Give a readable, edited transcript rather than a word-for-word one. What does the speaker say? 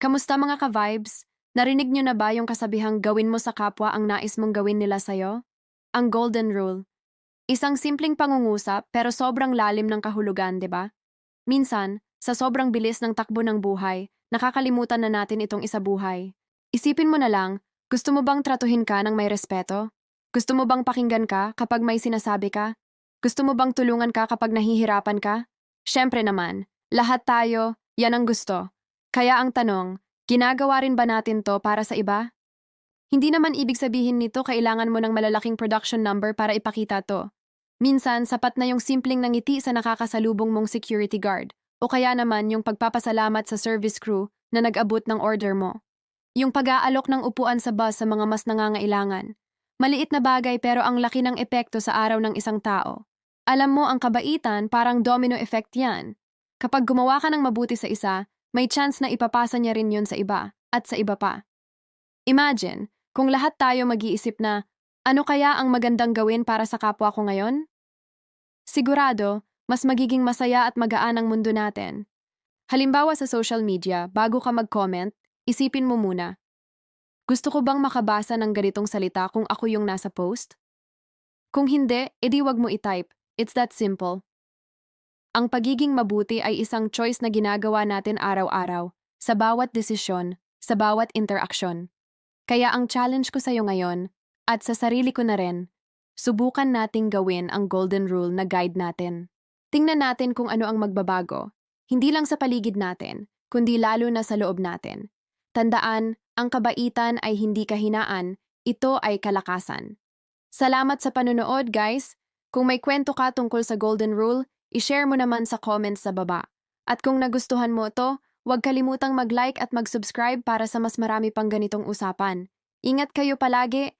Kamusta mga ka-vibes? Narinig nyo na ba yung kasabihang gawin mo sa kapwa ang nais mong gawin nila sa'yo? Ang Golden Rule. Isang simpleng pangungusap pero sobrang lalim ng kahulugan, di ba? Minsan, sa sobrang bilis ng takbo ng buhay, nakakalimutan na natin itong isabuhay. Isipin mo na lang, gusto mo bang tratuhin ka ng may respeto? Gusto mo bang pakinggan ka kapag may sinasabi ka? Gusto mo bang tulungan ka kapag nahihirapan ka? Siyempre naman, lahat tayo, yan ang gusto. Kaya ang tanong, ginagawa rin ba natin to para sa iba? Hindi naman ibig sabihin nito kailangan mo ng malalaking production number para ipakita to. Minsan, sapat na yung simpleng nangiti sa nakakasalubong mong security guard o kaya naman yung pagpapasalamat sa service crew na nag-abot ng order mo. Yung pag-aalok ng upuan sa bus sa mga mas nangangailangan. Maliit na bagay pero ang laki ng epekto sa araw ng isang tao. Alam mo, ang kabaitan parang domino effect yan. Kapag gumawa ka ng mabuti sa isa, may chance na ipapasa niya rin yun sa iba at sa iba pa. Imagine, kung lahat tayo mag-iisip na, ano kaya ang magandang gawin para sa kapwa ko ngayon? Sigurado, mas magiging masaya at magaan ang mundo natin. Halimbawa sa social media, bago ka mag-comment, isipin mo muna, gusto ko bang makabasa ng ganitong salita kung ako yung nasa post? Kung hindi, edi wag mo i-type. It's that simple. Ang pagiging mabuti ay isang choice na ginagawa natin araw-araw, sa bawat desisyon, sa bawat interaksyon. Kaya ang challenge ko sa'yo ngayon, at sa sarili ko na rin, subukan nating gawin ang golden rule na guide natin. Tingnan natin kung ano ang magbabago, hindi lang sa paligid natin, kundi lalo na sa loob natin. Tandaan, ang kabaitan ay hindi kahinaan, ito ay kalakasan. Salamat sa panonood, guys! Kung may kwento ka tungkol sa golden rule, i-share mo naman sa comments sa baba. At kung nagustuhan mo ito, huwag kalimutang mag-like at mag-subscribe para sa mas marami pang ganitong usapan. Ingat kayo palagi